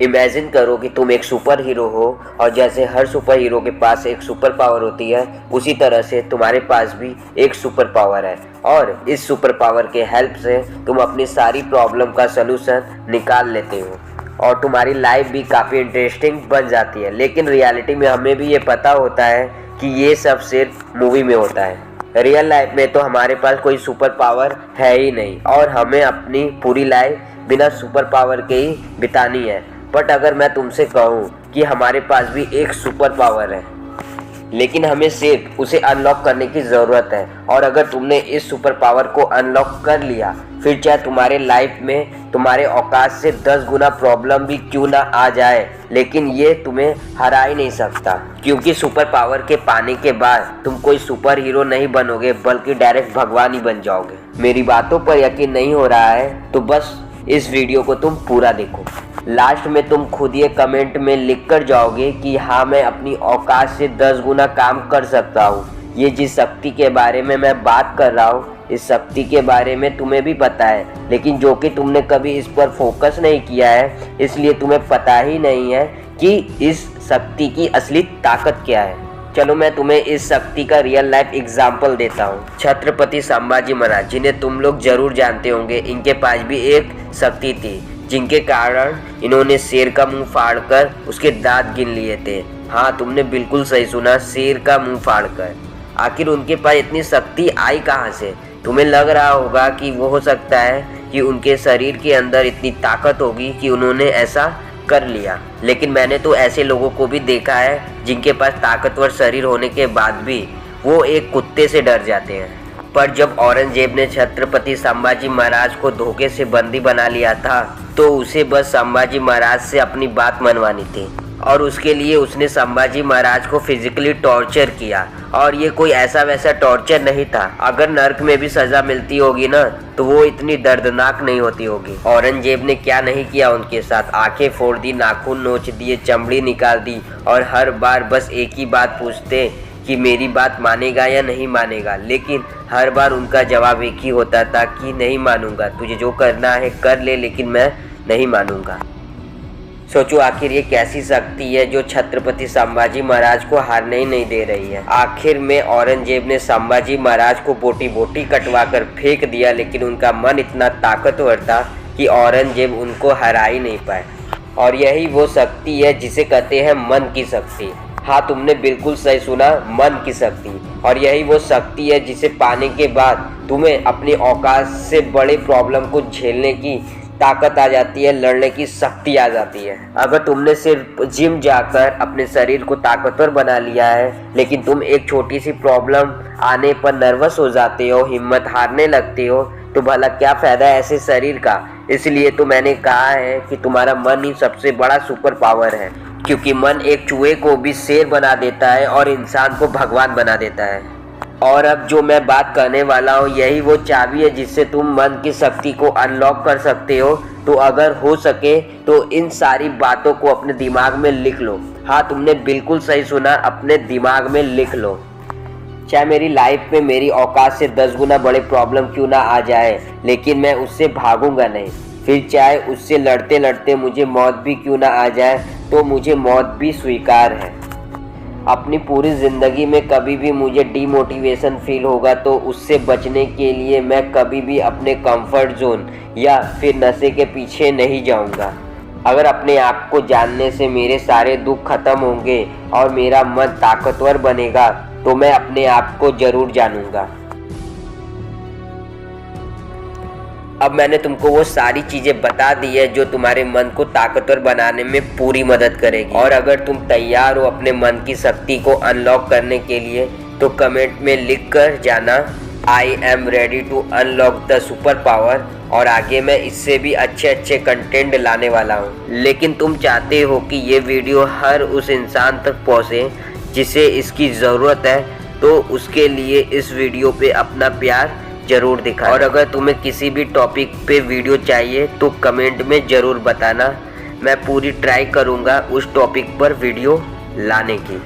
Imagine करो कि तुम एक सुपर हीरो हो और जैसे हर सुपर हीरो के पास एक सुपर पावर होती है, उसी तरह से तुम्हारे पास भी एक सुपर पावर है और इस सुपर पावर के हेल्प से तुम अपनी सारी प्रॉब्लम का सलूशन निकाल लेते हो और तुम्हारी लाइफ भी काफ़ी इंटरेस्टिंग बन जाती है। लेकिन रियलिटी में हमें भी ये पता होता है कि ये सब सिर्फ मूवी में होता है। रियल लाइफ में तो हमारे पास कोई सुपर पावर है ही नहीं और हमें अपनी पूरी लाइफ बिना सुपर पावर के ही बितानी है। बट अगर मैं तुमसे कहूँ कि हमारे पास भी एक सुपर पावर है, लेकिन हमें सिर्फ उसे अनलॉक करने की ज़रूरत है, और अगर तुमने इस सुपर पावर को अनलॉक कर लिया, फिर चाहे तुम्हारे लाइफ में तुम्हारे औकात से 10 गुना प्रॉब्लम भी क्यों ना आ जाए, लेकिन ये तुम्हें हरा ही नहीं सकता। क्योंकि सुपर पावर के पाने के बाद तुम कोई सुपर हीरो नहीं बनोगे, बल्कि डायरेक्ट भगवान ही बन जाओगे। मेरी बातों पर यकीन नहीं हो रहा है तो बस इस वीडियो को तुम पूरा देखो। लास्ट में तुम खुद ये कमेंट में लिख कर जाओगे कि हाँ, मैं अपनी औकात से 10 गुना काम कर सकता हूँ। ये जिस शक्ति के बारे में मैं बात कर रहा हूँ, इस शक्ति के बारे में तुम्हें भी पता है, लेकिन जो कि तुमने कभी इस पर फोकस नहीं किया है, इसलिए तुम्हें पता ही नहीं है कि इस शक्ति की असली ताकत क्या है। चलो मैं तुम्हें इस शक्ति का रियल लाइफ एग्जाम्पल देता हूँ। छत्रपति संभाजी महाराज, जिन्हें तुम लोग जरूर जानते होंगे, इनके पास भी एक शक्ति थी जिनके कारण इन्होंने शेर का मुंह फाड़कर उसके दांत गिन लिए थे। हाँ, तुमने बिल्कुल सही सुना, शेर का मुंह फाड़कर। आखिर उनके पास इतनी शक्ति आई कहाँ से? तुम्हें लग रहा होगा कि वो हो सकता है कि उनके शरीर के अंदर इतनी ताकत होगी कि उन्होंने ऐसा कर लिया, लेकिन मैंने तो ऐसे लोगों को भी देखा है जिनके पास ताकतवर शरीर होने के बाद भी वो एक कुत्ते से डर जाते हैं। पर जब औरंगजेब ने छत्रपति संभाजी महाराज को धोखे से बंदी बना लिया था, तो उसे बस संभाजी महाराज से अपनी बात मनवानी थी और उसके लिए उसने संभाजी महाराज को फिजिकली टॉर्चर किया। और ये कोई ऐसा वैसा टॉर्चर नहीं था। अगर नर्क में भी सजा मिलती होगी ना, तो वो इतनी दर्दनाक नहीं होती होगी। औरंगजेब ने क्या नहीं किया उनके साथ। आंखें फोड़ दी, नाखून नोच दिए, चमड़ी निकाल दी और हर बार बस एक ही बात पूछते कि मेरी बात मानेगा या नहीं मानेगा। लेकिन हर बार उनका जवाब एक ही होता था कि नहीं मानूंगा, तुझे जो करना है कर ले, लेकिन मैं नहीं मानूंगा। सोचो आखिर ये कैसी शक्ति है जो छत्रपति संभाजी महाराज को हारने ही नहीं दे रही है। आखिर में औरंगजेब ने संभाजी महाराज को बोटी बोटी कटवा कर फेंक दिया, लेकिन उनका मन इतना ताकतवर था कि औरंगजेब उनको हरा ही नहीं पाए। और यही वो शक्ति है जिसे कहते हैं मन की शक्ति। हाँ, तुमने बिल्कुल सही सुना, मन की शक्ति। और यही वो शक्ति है जिसे पाने के बाद तुम्हें अपनी औकात से बड़े प्रॉब्लम को झेलने की ताकत आ जाती है, लड़ने की शक्ति आ जाती है। अगर तुमने सिर्फ जिम जाकर अपने शरीर को ताकतवर बना लिया है, लेकिन तुम एक छोटी सी प्रॉब्लम आने पर नर्वस हो जाते हो, हिम्मत हारने लगते हो, तो भला क्या फ़ायदा है ऐसे शरीर का। इसलिए तो मैंने कहा है कि तुम्हारा मन ही सबसे बड़ा सुपर पावर है, क्योंकि मन एक चूहे को भी शेर बना देता है और इंसान को भगवान बना देता है। और अब जो मैं बात करने वाला हूँ, यही वो चाबी है जिससे तुम मन की शक्ति को अनलॉक कर सकते हो। तो अगर हो सके तो इन सारी बातों को अपने दिमाग में लिख लो। हाँ, तुमने बिल्कुल सही सुना, अपने दिमाग में लिख लो। चाहे मेरी लाइफ में मेरी औकात से 10 गुना बड़े प्रॉब्लम क्यों ना आ जाए, लेकिन मैं उससे भागूंगा नहीं। फिर चाहे उससे लड़ते लड़ते मुझे मौत भी क्यों ना आ जाए, तो मुझे मौत भी स्वीकार है। अपनी पूरी ज़िंदगी में कभी भी मुझे डीमोटिवेशन फील होगा, तो उससे बचने के लिए मैं कभी भी अपने कंफर्ट जोन या फिर नशे के पीछे नहीं जाऊंगा। अगर अपने आप को जानने से मेरे सारे दुख खत्म होंगे और मेरा मन ताकतवर बनेगा, तो मैं अपने आप को ज़रूर जानूंगा। अब मैंने तुमको वो सारी चीज़ें बता दी है जो तुम्हारे मन को ताकतवर बनाने में पूरी मदद करेगी। और अगर तुम तैयार हो अपने मन की शक्ति को अनलॉक करने के लिए, तो कमेंट में लिख कर जाना I am ready to unlock the super power. और आगे मैं इससे भी अच्छे अच्छे कंटेंट लाने वाला हूँ। लेकिन तुम चाहते हो कि ये वीडियो हर उस इंसान तक पहुँचे जिसे इसकी ज़रूरत है, तो उसके लिए इस वीडियो पे अपना प्यार जरूर दिखाएं। और अगर तुम्हें किसी भी टॉपिक पे वीडियो चाहिए तो कमेंट में ज़रूर बताना। मैं पूरी ट्राई करूँगा उस टॉपिक पर वीडियो लाने की।